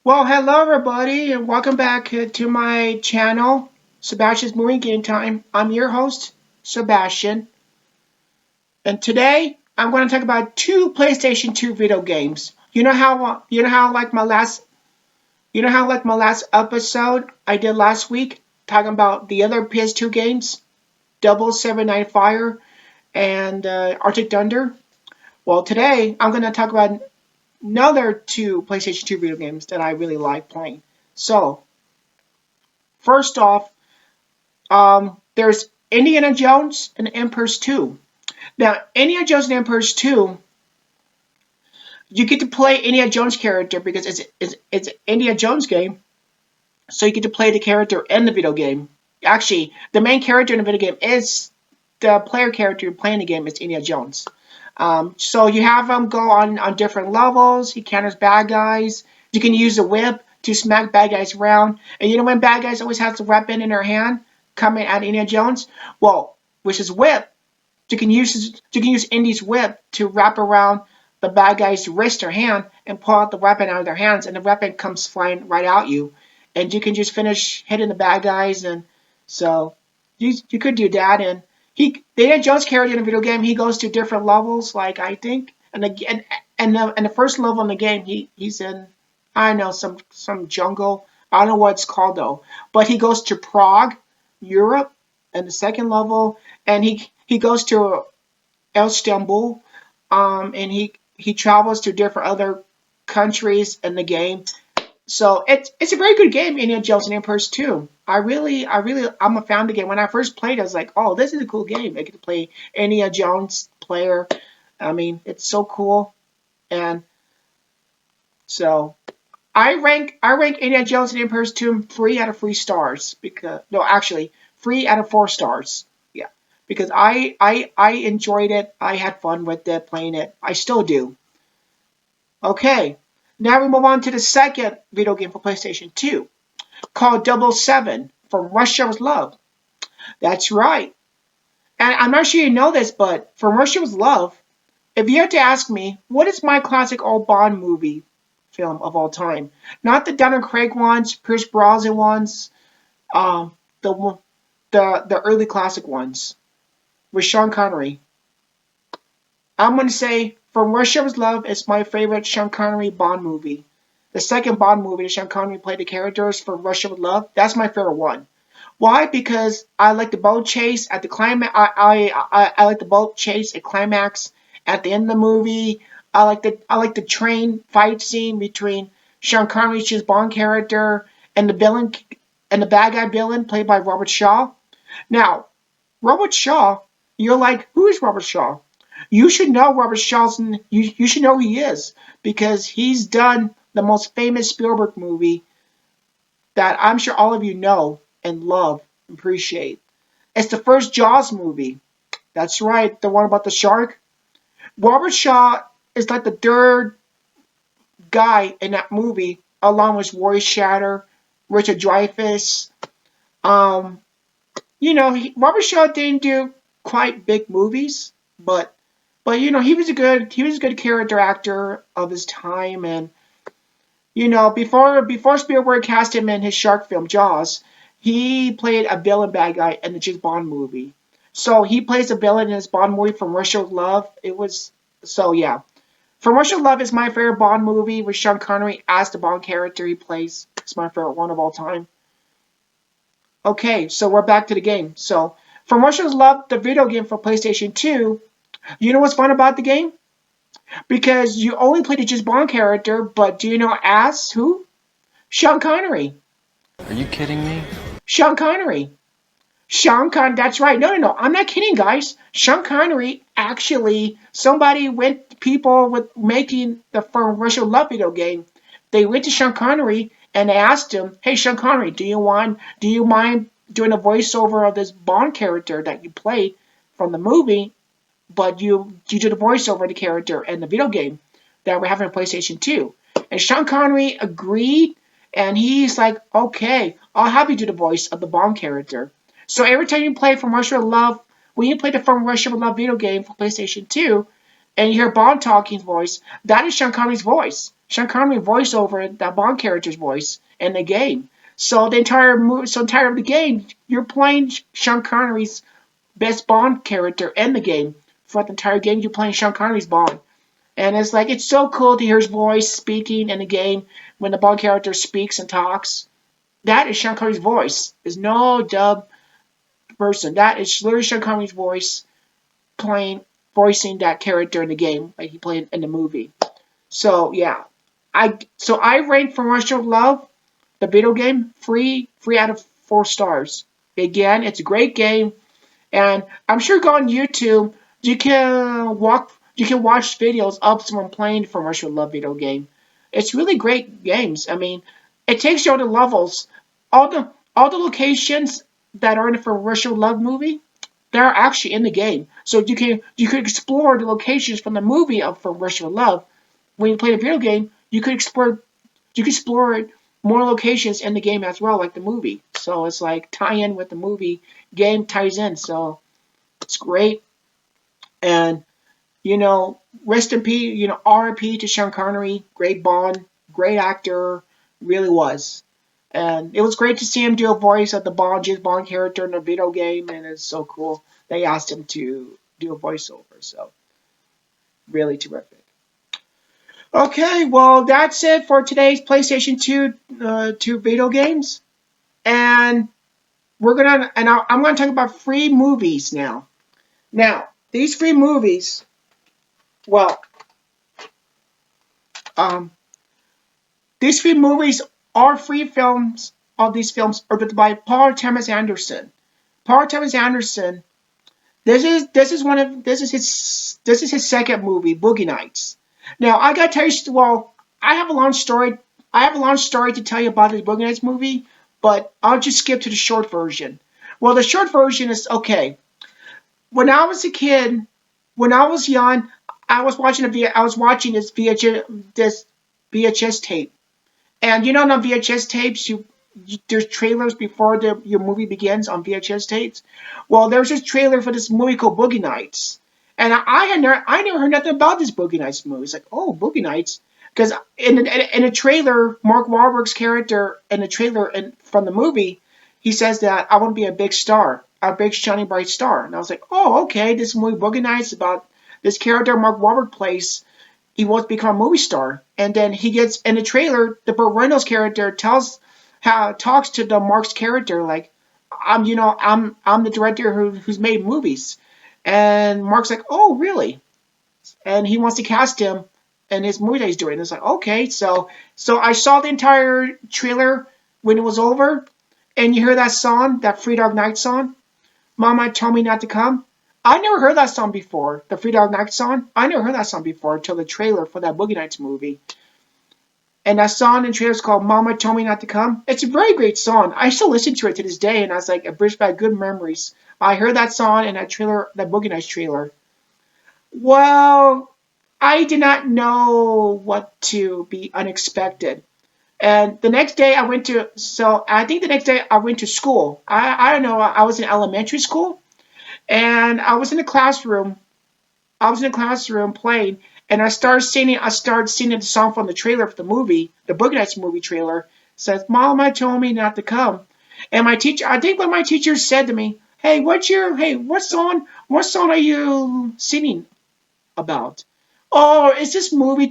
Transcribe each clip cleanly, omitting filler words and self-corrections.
Well, hello everybody, and welcome back to my channel, Sebastian's Movie Game Time. I'm your host, Sebastian, and today I'm going to talk about two PlayStation 2 video games. You know how like my last episode I did last week, talking about the other PS2 games, Double 7 Fire and Arctic Thunder. Well, today I'm going to talk about another two PlayStation 2 video games that I really like playing. So, first off, there's Indiana Jones and Emperor's 2. Now, Indiana Jones and Emperor's 2, you get to play Indiana Jones character because it's an Indiana Jones game, so you get to play the character in the video game. Actually, the main character in the video game is the player character playing the game is Indiana Jones. So you have him go on different levels. He counters bad guys. You can use the whip to smack bad guys around. And you know when bad guys always have the weapon in their hand coming at Indiana Jones? Well, with his whip, you can use Indy's whip to wrap around the bad guy's wrist or hand and pull out the weapon out of their hands, and the weapon comes flying right at you, and you can just finish hitting the bad guys. And so you could do that. And the Indiana Jones character in the video game, he goes to different levels, like I think, and the first level in the game, he's in, I don't know, some jungle. I don't know what it's called though, but he goes to Prague, Europe, in the second level, and he goes to Istanbul, and he travels to different other countries in the game. So it's a very good game, Indiana Jones and Emperor's 2. I'm a fan of the game. When I first played, I was like, oh, this is a cool game. I get to play Indiana Jones player. I mean, it's so cool. And so I rank Indiana Jones and Emperor's 2 3 out of 3 stars, because no, actually 3 out of 4 stars. Yeah, because I enjoyed it. I had fun with it playing it. I still do. Okay, now we move on to the second video game for PlayStation 2, called Double 7 from Russia with Love. That's right. And I'm not sure you know this, but From Russia with Love, if you had to ask me, what is my classic old Bond movie film of all time? Not the Daniel Craig ones, Pierce Brosnan ones, the the early classic ones with Sean Connery. I'm going to say From Russia with Love is my favorite Sean Connery Bond movie. The second Bond movie that Sean Connery played the characters for Russia with Love, that's my favorite one. Why? Because I like the boat chase at the climax. I like the boat chase at climax at the end of the movie. I like the train fight scene between Sean Connery's Bond character and the villain and the bad guy villain played by Robert Shaw. Now, Robert Shaw, you're like, who is Robert Shaw? You should know Robert Shaw's. You should know who he is because he's done the most famous Spielberg movie that I'm sure all of you know and love and appreciate. It's the first Jaws movie. That's right, the one about the shark. Robert Shaw is like the third guy in that movie, along with Roy Shatter, Richard Dreyfuss. Um, Robert Shaw didn't do quite big movies, but he was a good character actor of his time. And before Spielberg cast him in his shark film Jaws, he played a villain bad guy in the James Bond movie. So he plays a villain in his Bond movie From Russia with Love. Yeah. From Russia with Love is my favorite Bond movie with Sean Connery as the Bond character he plays. It's my favorite one of all time. Okay, so we're back to the game. So From Russia with Love, the video game for PlayStation 2. You know what's fun about the game? Because you only play the James Bond character, but do you know as who? Sean Connery. Are you kidding me? Sean Connery. That's right. No. I'm not kidding, guys. Sean Connery, actually, people with making the From Russia with Love video game, they went to Sean Connery and they asked him, hey, Sean Connery, do you mind doing a voiceover of this Bond character that you played from the movie, but you did a voiceover of the character in the video game that we're having on PlayStation 2. And Sean Connery agreed, and he's like, okay, I'll have you do the voice of the Bond character. So every time you play From Russia with Love, when you play the From Russia with Love video game for PlayStation 2, and you hear Bond talking voice, that is Sean Connery's voice. Sean Connery voiced over that Bond character's voice in the game. So the entire of the game, you're playing Sean Connery's best Bond character in the game. For the entire game, you're playing Sean Connery's Bond. And it's like, it's so cool to hear his voice speaking in the game when the Bond character speaks and talks. That is Sean Connery's voice. There's no dub person. That is literally Sean Connery's voice voicing that character in the game like he played in the movie. So yeah, I rate For Russia of Love, the video game, three out of 4 stars. Again, it's a great game, and I'm sure go on YouTube. You can watch videos of someone playing For Russia of Love video game. It's really great games. I mean, it takes you on the levels. All the locations that are in the For Russia of Love movie, they're actually in the game. So you can explore the locations from the movie of For Russia of Love. When you play the video game, you can explore more locations in the game as well, like the movie. So it's like tie in with the movie, game ties in. So it's great. And rest in peace. R.I.P. to Sean Connery, great Bond, great actor, really was. And it was great to see him do a voice of the James Bond character in the video game, and it's so cool they asked him to do a voiceover. So really terrific. Okay, well that's it for today's PlayStation 2 video games, and I'm gonna talk about free movies now. Now these free movies, well, um, these free movies are free films. Of these films are written by Paul Thomas Anderson. Paul Thomas Anderson. This is his second movie, Boogie Nights. Now I gotta tell you, well, I have a long story. I have a long story to tell you about the Boogie Nights movie, but I'll just skip to the short version. Well, the short version is okay. When I was a kid, when I was young, I was watching this VHS tape, and on VHS tapes, there's trailers before your movie begins on VHS tapes. Well, there's this trailer for this movie called Boogie Nights, and I never heard nothing about this Boogie Nights movie. It's like, oh, Boogie Nights, because in the trailer, Mark Wahlberg's character in the trailer from the movie, he says that I want to be a big star, a big shining bright star, and I was like, oh, okay, this movie Boogie Nights about this character Mark Wahlberg plays. He wants to become a movie star, and then he gets in the trailer. The Burt Reynolds character talks to the Mark's character like, I'm the director who's made movies, and Mark's like, oh really? And he wants to cast him in his movie that he's doing. It's like, okay, so I saw the entire trailer when it was over, and you hear that song, that Free Dog Night song, Mama Told Me Not to Come. I never heard that song before, the Free Dog Night song. I never heard that song before until the trailer for that Boogie Nights movie. And that song in the trailer is called Mama Told Me Not to Come. It's a very great song. I still listen to it to this day, and I was like, it brings back good memories. I heard that song in that trailer, that Boogie Nights trailer. Well, I did not know what to be unexpected. And the next day I think the next day I went to school. I don't know, I was in elementary school, and I was in the classroom playing, and I started singing the song from the trailer for the movie, the Boogie Nights movie trailer. It says, Mama told me not to come. And I think what my teacher said to me, hey, what song are you singing about? Oh, it's this movie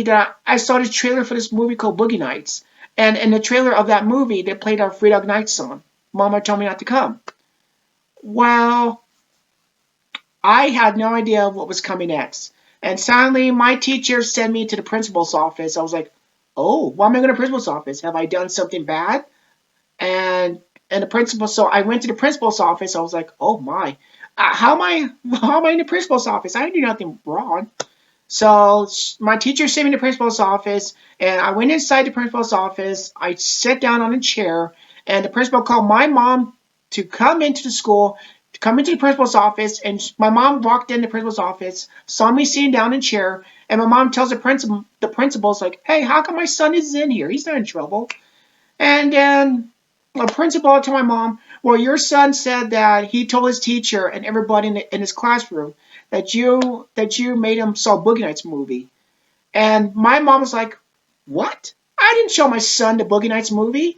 that I saw this trailer for this movie called Boogie Nights. And in the trailer of that movie, they played our Free Dog Night song, Mama Told Me Not to Come. Well, I had no idea what was coming next. And suddenly, my teacher sent me to the principal's office. I was like, oh, why am I going to the principal's office? Have I done something bad? So I went to the principal's office. I was like, oh my, how am I in the principal's office? I didn't do nothing wrong. So my teacher sent me to the principal's office, and I went inside the principal's office. I sat down on a chair, and the principal called my mom to come into the school, to come into the principal's office. And my mom walked in the principal's office, saw me sitting down in a chair, and my mom tells the principal's like, hey, how come my son is in here? He's not in trouble. And then the principal told my mom, Well, your son said that he told his teacher and everybody in his classroom that you made him saw Boogie Nights movie. And my mom was like, "What? I didn't show my son the Boogie Nights movie.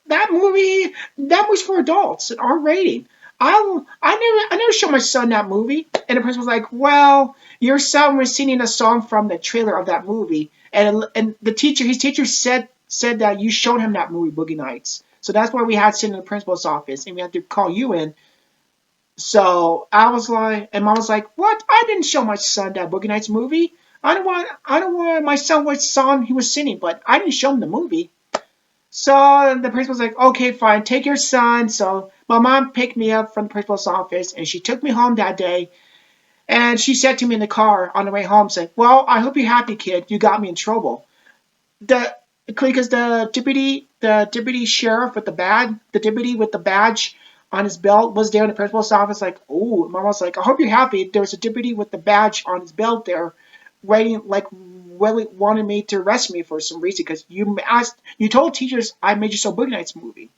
That was for adults, an R rating. I never showed my son that movie." And the principal was like, "Well, your son was singing a song from the trailer of that movie, and his teacher said that you showed him that movie, Boogie Nights. So that's why we had to sit in the principal's office and we had to call you in." So I was like, and mom was like, "What? I didn't show my son that Boogie Nights movie. I don't want my son what song he was singing, but I didn't show him the movie." So the principal's like, "Okay, fine, take your son." So my mom picked me up from the principal's office and she took me home that day. And she said to me in the car on the way home, said, "Well, I hope you're happy, kid. You got me in trouble." The because the deputy sheriff with the deputy with the badge on his belt was there in the principal's office. Like, oh, mom was like, "I hope you're happy." There was a deputy with the badge on his belt there, waiting, like, really wanted me to arrest me for some reason because you told teachers I made you so Boogie Nights movie.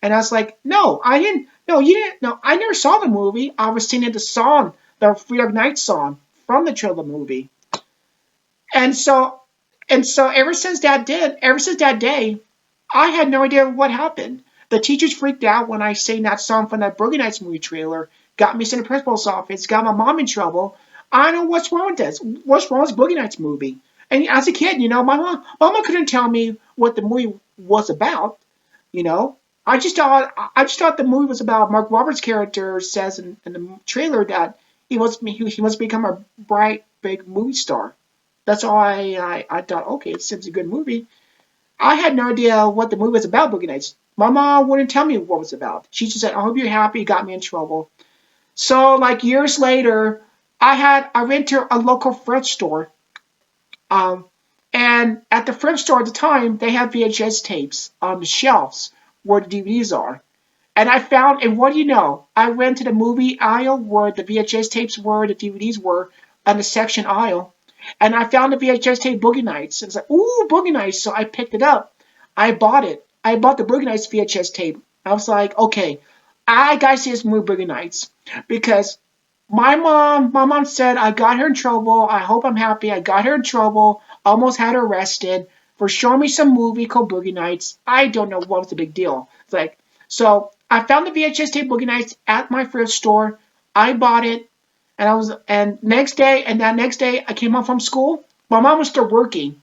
And I was like, "No, I didn't. No, you didn't. No, I never saw the movie. I was singing the song, the Free Dog Night song from the trailer movie." And so ever since that day, I had no idea what happened. The teachers freaked out when I sang that song from that Boogie Nights movie trailer, got me sent to the principal's office, got my mom in trouble. I don't know what's wrong with this. What's wrong with Boogie Nights movie? And as a kid, my mom couldn't tell me what the movie was about. You know, I just thought the movie was about Mark Roberts' character says in the trailer that he wants to become a bright big movie star. That's all I thought. Okay, it seems a good movie. I had no idea what the movie was about, Boogie Nights. My mom wouldn't tell me what it was about. She just said, "I hope you're happy." Got me in trouble. So, like, years later, I went to a local thrift store. Um, and at the thrift store at the time, they had VHS tapes on the shelves where the DVDs are. And what do you know? I went to the movie aisle where the VHS tapes were, the DVDs were, on the section aisle. And I found the VHS tape Boogie Nights. And it's like, "Ooh, Boogie Nights." So I picked it up. I bought it. I bought the Boogie Nights VHS tape. I was like, "Okay, I gotta see this movie Boogie Nights." Because my mom said I got her in trouble. I hope I'm happy. I got her in trouble. Almost had her arrested for showing me some movie called Boogie Nights. I don't know what was the big deal. It's like, so I found the VHS tape Boogie Nights at my thrift store. I bought it, and that next day I came home from school. My mom was still working,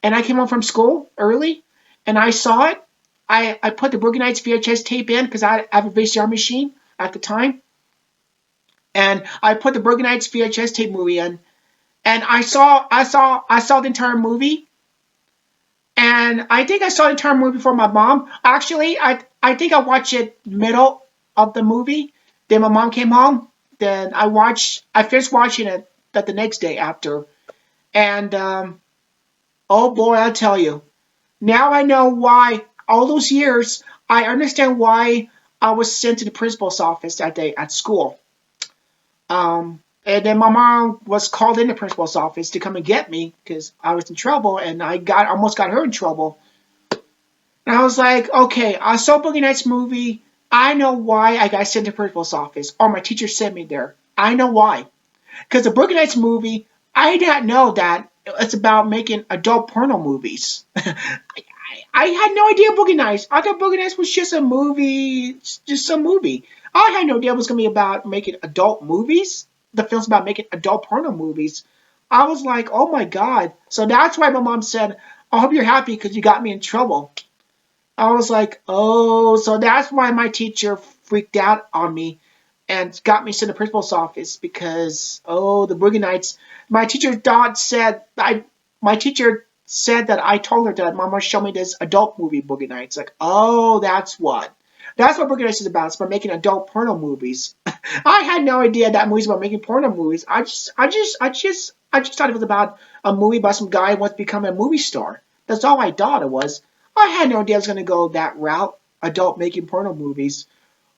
and I came home from school early, and I saw it. I put the Boogie Nights VHS tape in because I have a VCR machine at the time, and I put the Boogie Nights VHS tape movie in, and I saw the entire movie, and I think I saw the entire movie before my mom. Actually, I think I watched it middle of the movie. Then my mom came home. Then I finished watching it the next day after, and oh boy, I tell you, now I know why all those years. I understand why I was sent to the principal's office that day at school. And then my mom was called in the principal's office to come and get me because I was in trouble, and I almost got her in trouble. And I was like, "Okay, I saw Boogie Nights movie. I know why I got sent to the principal's office, or my teacher sent me there. I know why. Because the Boogie Nights movie, I didn't know that it's about making adult porno movies." I had no idea Boogie Nights. I thought Boogie Nights was just a movie, just some movie. I had no idea it was going to be about making adult movies. The film's about making adult porno movies. I was like, "Oh my god." So that's why my mom said, "I hope you're happy because you got me in trouble." I was like, "Oh," so that's why my teacher freaked out on me and got me sent to the principal's office because, oh, the Boogie Nights. My teacher thought said I my teacher said that I told her that Mama showed me this adult movie Boogie Nights. Like, oh, that's what. That's what Boogie Nights is about. It's about making adult porno movies. I had no idea that movie's about making porno movies. I just thought it was about a movie about some guy who wants to become a movie star. That's all I thought it was. I had no idea I was going to go that route, adult making porno movies.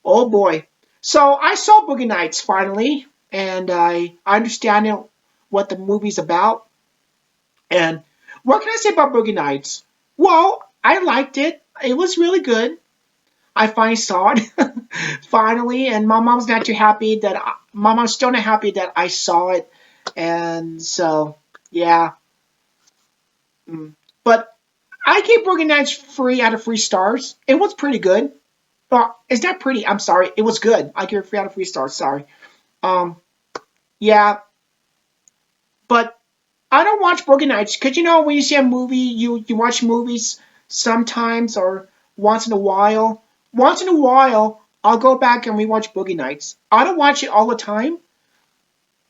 Oh boy. So I saw Boogie Nights finally, and I understand what the movie's about. And what can I say about Boogie Nights? Well, I liked it. It was really good. I finally saw it finally, and my mom's not too happy that my mom's still not happy that I saw it, and so yeah. Mm. But I gave Brooklyn Nights 3 out of 3 stars. It was pretty good. Well, it's not pretty. I'm sorry. It was good. I gave it 3 out of 3 stars. Sorry. Um, yeah, but I don't watch Brooklyn Nights because when you see a movie, you watch movies sometimes or once in a while. Once in a while, I'll go back and rewatch Boogie Nights. I don't watch it all the time.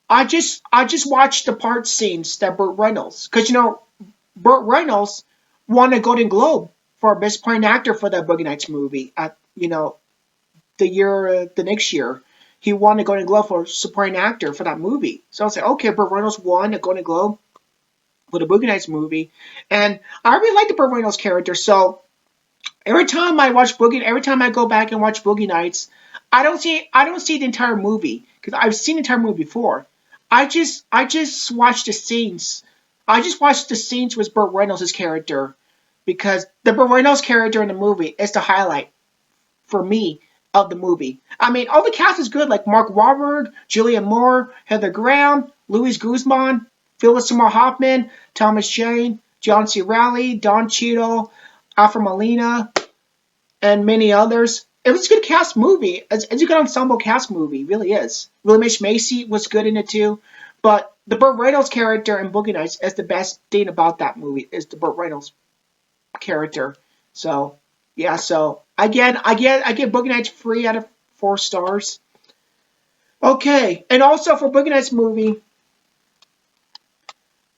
I just watch the part scenes that Burt Reynolds, because Burt Reynolds won a Golden Globe for Best Supporting Actor for that Boogie Nights movie. At the next year, he won a Golden Globe for Supporting Actor for that movie. So I was like, okay, Burt Reynolds won a Golden Globe for the Boogie Nights movie, and I really like the Burt Reynolds character. So every time I go back and watch Boogie Nights, I don't see the entire movie because I've seen the entire movie before. I just watch the scenes. I just watch the scenes with Burt Reynolds' character because the Burt Reynolds character in the movie is the highlight for me of the movie. I mean, all the cast is good, like Mark Wahlberg, Julianne Moore, Heather Graham, Luis Guzman, Phyllis Seymour Hoffman, Thomas Jane, John C. Reilly, Don Cheadle, Alfred Molina, and many others. It was a good cast movie. It's a good ensemble cast movie, really is. William H. Macy was good in it too. But the Burt Reynolds character in Boogie Nights is the best thing about that movie, is the Burt Reynolds character. So yeah, so I get Boogie Nights 3 out of 4 stars. Okay, and also for Boogie Nights movie,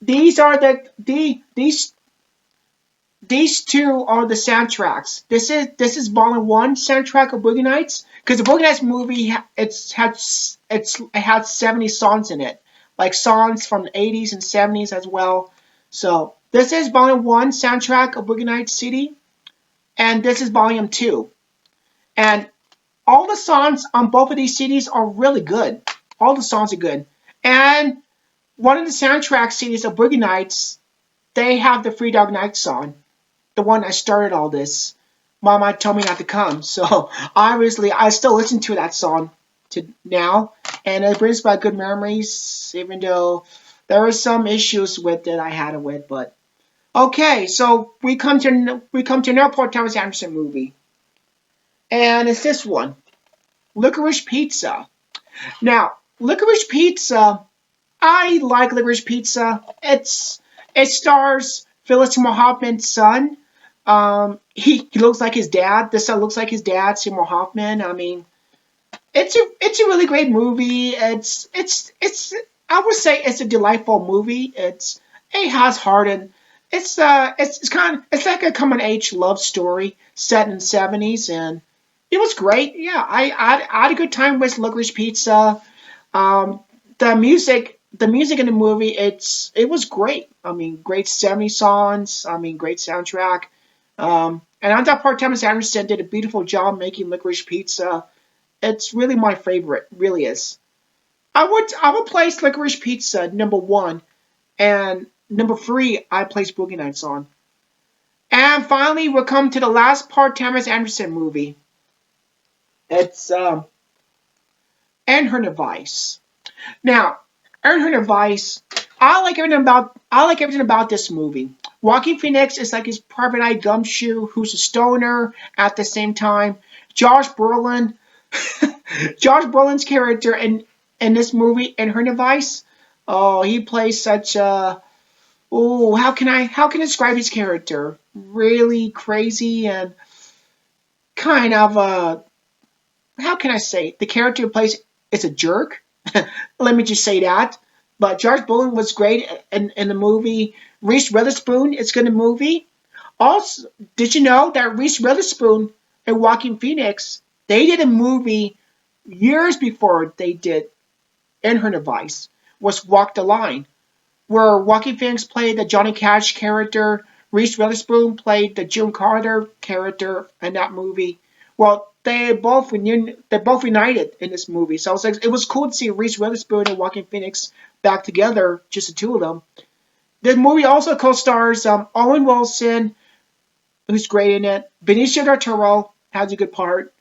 these are these two are the soundtracks. This is Volume One soundtrack of Boogie Nights, because the Boogie Nights movie it had 70 songs in it, like songs from the 80s and 70s as well. So this is Volume One soundtrack of Boogie Nights CD, and this is Volume Two. And all the songs on both of these CDs are really good. All the songs are good. And one of the soundtrack CDs of Boogie Nights, they have the Free Dog Night song, the one that started all this. Mama told me not to come. So obviously, I still listen to that song to now, and it brings back good memories, even though there are some issues with it I had it with. But okay, so we come to an Airport Thomas Anderson movie, and it's this one, Licorice Pizza. Now, Licorice Pizza, I like Licorice Pizza. It stars Phyllis Seymour Hoffman's son. He looks like his dad. The son looks like his dad, Seymour Hoffman. I mean, it's a really great movie. It's I would say it's a delightful movie. It has heart, and it's like a coming age love story set in the 70s, and it was great. Yeah, I had a good time with Licorice Pizza. Um, the music in the movie, it was great. I mean, great 70s songs. I mean, great soundtrack. And I thought Part Thomas Anderson did a beautiful job making Licorice Pizza. It's really my favorite, really is. I would place Licorice Pizza number 1, and number 3 I place Boogie Nights on. And finally, we'll come to the last Part Thomas Anderson movie. It's And Her Device. Now, Earn Her Device. I like everything about this movie. Joaquin Phoenix is like his private eye gumshoe, who's a stoner at the same time. Josh Brolin, Josh Brolin's character in this movie, in Her Device. Oh, he plays such a, oh, how can I describe his character? Really crazy and kind of how can I say, the character he plays is a jerk. Let me just say that. But Josh Brolin was great in the movie. Reese Witherspoon is good in the movie. Also, did you know that Reese Witherspoon and Joaquin Phoenix, they did a movie years before they did In Her Device, was Walk the Line, where Joaquin Phoenix played the Johnny Cash character, Reese Witherspoon played the June Carter character in that movie. Well, they both united in this movie, so it was cool to see Reese Witherspoon and Joaquin Phoenix back together, just the two of them. The movie also co-stars Owen Wilson, who's great in it, Benicio del Toro, has a good part.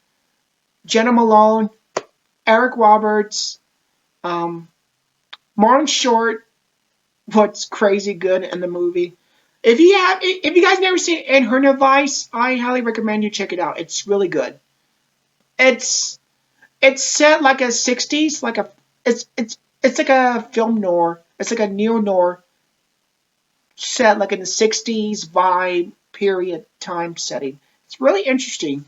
Jenna Malone, Eric Roberts, um, Martin Short. What's crazy good in the movie. If you guys never seen Inherent Vice, I highly recommend you check it out. It's really good. It's it's set like a 60s, like a it's like a film noir. It's like a neo noir set like in the 60s vibe period time setting. It's really interesting.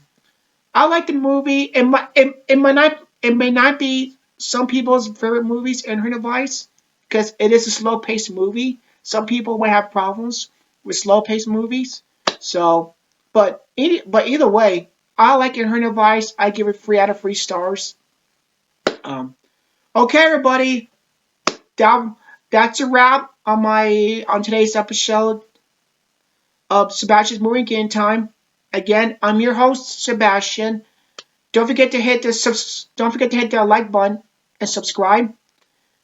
I like the movie. It may not be some people's favorite movies in her device because it is a slow paced movie. Some people may have problems with slow paced movies. So, but either way, I like in her device. I give it 3 out of 3 stars. Um, okay, everybody, that that's a wrap on my on today's episode of Sebastian's Movie Game Time. Again, I'm your host, Sebastian. Don't forget to hit the like button and subscribe.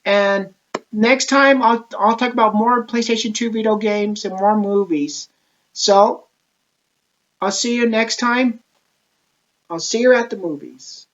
And next time I'll talk about more PlayStation 2 video games and more movies. So I'll see you next time. I'll see you at the movies.